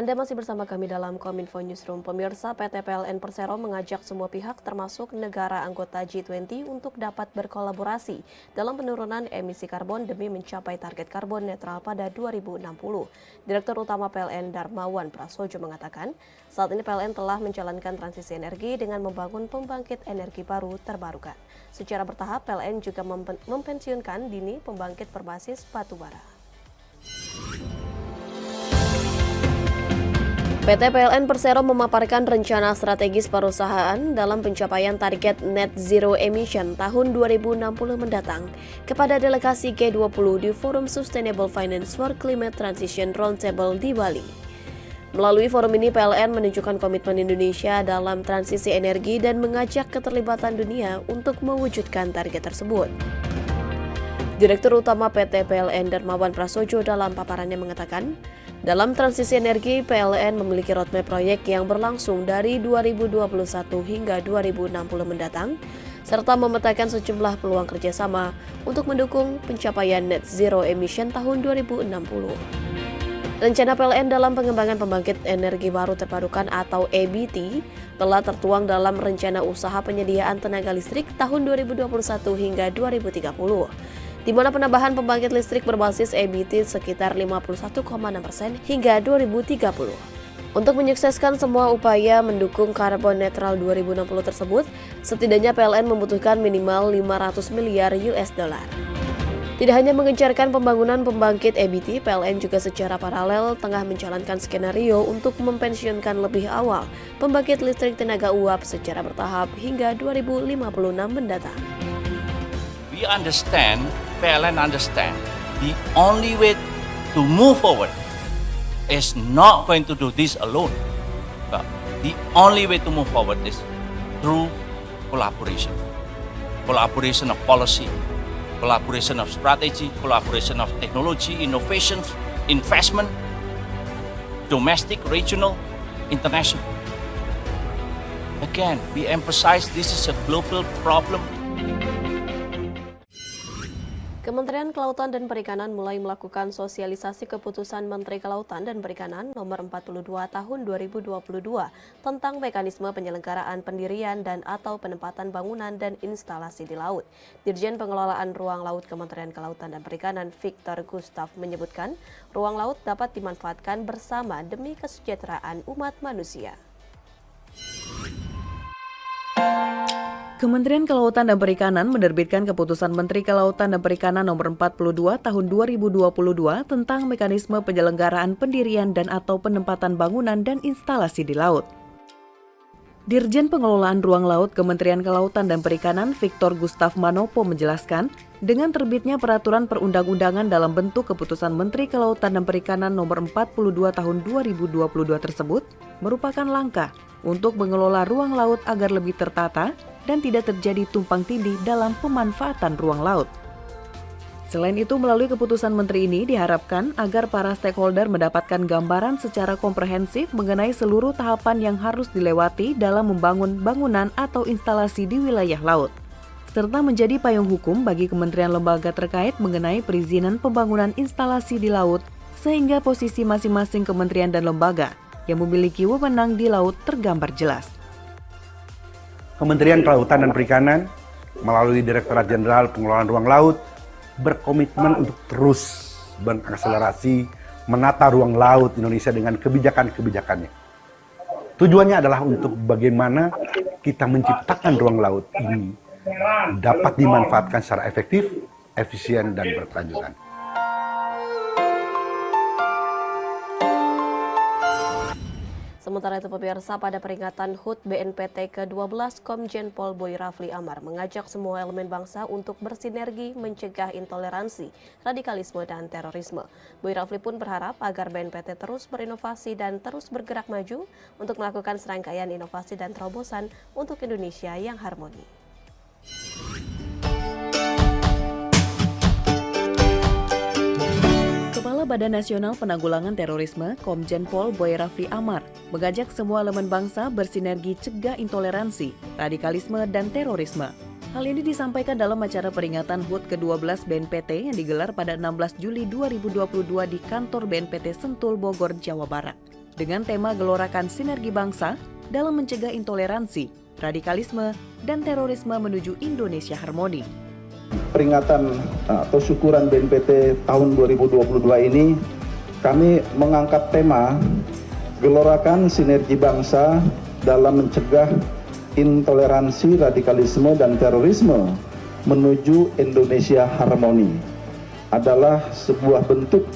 Anda masih bersama kami dalam Kominfo Newsroom. Pemirsa, PT PLN Persero mengajak semua pihak termasuk negara anggota G20 untuk dapat berkolaborasi dalam penurunan emisi karbon demi mencapai target karbon netral pada 2060. Direktur Utama PLN Darmawan Prasojo mengatakan, saat ini PLN telah menjalankan transisi energi dengan membangun pembangkit energi baru terbarukan. Secara bertahap, PLN juga mempensiunkan dini pembangkit berbasis batubara. PT PLN Persero memaparkan rencana strategis perusahaan dalam pencapaian target net zero emission tahun 2060 mendatang kepada delegasi G20 di Forum Sustainable Finance for Climate Transition Roundtable di Bali. Melalui forum ini, PLN menunjukkan komitmen Indonesia dalam transisi energi dan mengajak keterlibatan dunia untuk mewujudkan target tersebut. Direktur Utama PT PLN Darmawan Prasojo dalam paparannya mengatakan, dalam transisi energi, PLN memiliki roadmap proyek yang berlangsung dari 2021 hingga 2060 mendatang, serta memetakan sejumlah peluang kerjasama untuk mendukung pencapaian net zero emission tahun 2060. Rencana PLN dalam pengembangan pembangkit energi baru terbarukan atau EBT telah tertuang dalam Rencana Usaha Penyediaan Tenaga Listrik tahun 2021 hingga 2030. Di mana penambahan pembangkit listrik berbasis EBT sekitar 51,6% hingga 2030. Untuk menyukseskan semua upaya mendukung karbon netral 2060 tersebut, setidaknya PLN membutuhkan minimal 500 miliar US dollar. Tidak hanya mengejarkan pembangunan pembangkit EBT, PLN juga secara paralel tengah menjalankan skenario untuk mempensiunkan lebih awal pembangkit listrik tenaga uap secara bertahap hingga 2056 mendatang. PLN understand the only way to move forward is not going to do this alone. But the only way to move forward is through collaboration. Collaboration of policy, collaboration of strategy, collaboration of technology, innovations, investment, domestic, regional, international. Again, we emphasize this is a global problem. Kementerian Kelautan dan Perikanan mulai melakukan sosialisasi keputusan Menteri Kelautan dan Perikanan nomor 42 tahun 2022 tentang mekanisme penyelenggaraan pendirian dan atau penempatan bangunan dan instalasi di laut. Dirjen Pengelolaan Ruang Laut Kementerian Kelautan dan Perikanan Victor Gustav menyebutkan, ruang laut dapat dimanfaatkan bersama demi kesejahteraan umat manusia. Kementerian Kelautan dan Perikanan menerbitkan Keputusan Menteri Kelautan dan Perikanan Nomor 42 Tahun 2022 tentang mekanisme penyelenggaraan pendirian dan atau penempatan bangunan dan instalasi di laut. Dirjen Pengelolaan Ruang Laut Kementerian Kelautan dan Perikanan Victor Gustav Manopo menjelaskan, dengan terbitnya peraturan perundang-undangan dalam bentuk Keputusan Menteri Kelautan dan Perikanan Nomor 42 Tahun 2022 tersebut merupakan langkah untuk mengelola ruang laut agar lebih tertata dan tidak terjadi tumpang tindih dalam pemanfaatan ruang laut. Selain itu, melalui keputusan menteri ini diharapkan agar para stakeholder mendapatkan gambaran secara komprehensif mengenai seluruh tahapan yang harus dilewati dalam membangun bangunan atau instalasi di wilayah laut, serta menjadi payung hukum bagi kementerian lembaga terkait mengenai perizinan pembangunan instalasi di laut, sehingga posisi masing-masing kementerian dan lembaga yang memiliki wewenang di laut tergambar jelas. Kementerian Kelautan dan Perikanan melalui Direktorat Jenderal Pengelolaan Ruang Laut berkomitmen untuk terus mengakselerasi menata ruang laut Indonesia dengan kebijakan-kebijakannya. Tujuannya adalah untuk bagaimana kita menciptakan ruang laut ini dapat dimanfaatkan secara efektif, efisien, dan berkelanjutan. Sementara itu, pemirsa, pada peringatan HUT BNPT ke-12, Komjen Pol Boy Rafli Amar mengajak semua elemen bangsa untuk bersinergi mencegah intoleransi, radikalisme, dan terorisme. Boy Rafli pun berharap agar BNPT terus berinovasi dan terus bergerak maju untuk melakukan serangkaian inovasi dan terobosan untuk Indonesia yang harmoni. Kepala Badan Nasional Penanggulangan Terorisme, Komjen Pol Boy Rafli Amar, mengajak semua elemen bangsa bersinergi cegah intoleransi, radikalisme, dan terorisme. Hal ini disampaikan dalam acara peringatan HUT ke-12 BNPT yang digelar pada 16 Juli 2022 di kantor BNPT Sentul, Bogor, Jawa Barat. dengan tema Gelorakan Sinergi Bangsa dalam mencegah intoleransi, radikalisme, dan terorisme menuju Indonesia Harmoni. Peringatan atau syukuran BNPT tahun 2022 ini, kami mengangkat tema Gelorakan Sinergi Bangsa dalam mencegah intoleransi, radikalisme, dan terorisme menuju Indonesia Harmoni. Adalah sebuah bentuk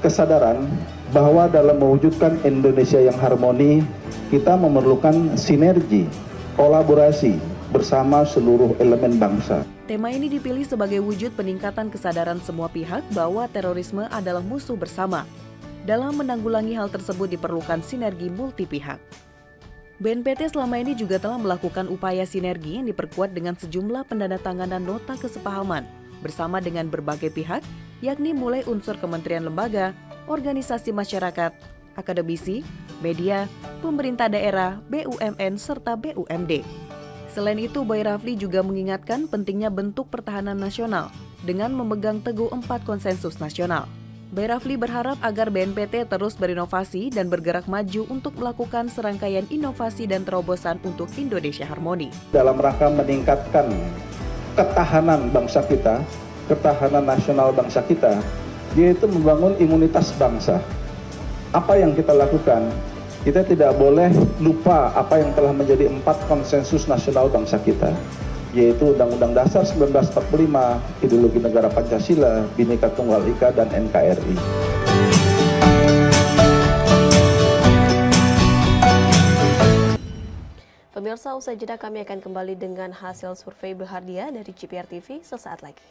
kesadaran bahwa dalam mewujudkan Indonesia yang harmoni, kita memerlukan sinergi, kolaborasi bersama seluruh elemen bangsa. Tema ini dipilih sebagai wujud peningkatan kesadaran semua pihak bahwa terorisme adalah musuh bersama. Dalam menanggulangi hal tersebut diperlukan sinergi multi pihak. BNPT selama ini juga telah melakukan upaya sinergi yang diperkuat dengan sejumlah pendandatanganan nota kesepahaman bersama dengan berbagai pihak, yakni mulai unsur kementerian lembaga, organisasi masyarakat, akademisi, media, pemerintah daerah, BUMN, serta BUMD. Selain itu, Boy Rafli juga mengingatkan pentingnya bentuk pertahanan nasional dengan memegang teguh 4 konsensus nasional. Boy Rafli berharap agar BNPT terus berinovasi dan bergerak maju untuk melakukan serangkaian inovasi dan terobosan untuk Indonesia Harmoni. Dalam rangka meningkatkan ketahanan bangsa kita, ketahanan nasional bangsa kita, yaitu membangun imunitas bangsa. Apa yang kita lakukan? Kita tidak boleh lupa apa yang telah menjadi 4 konsensus nasional bangsa kita, yaitu Undang-Undang Dasar 1945, Ideologi Negara Pancasila, Bhinneka Tunggal Ika, dan NKRI. Pemirsa, usai jeda kami akan kembali dengan hasil survei Bahardia dari GPR TV sesaat lagi.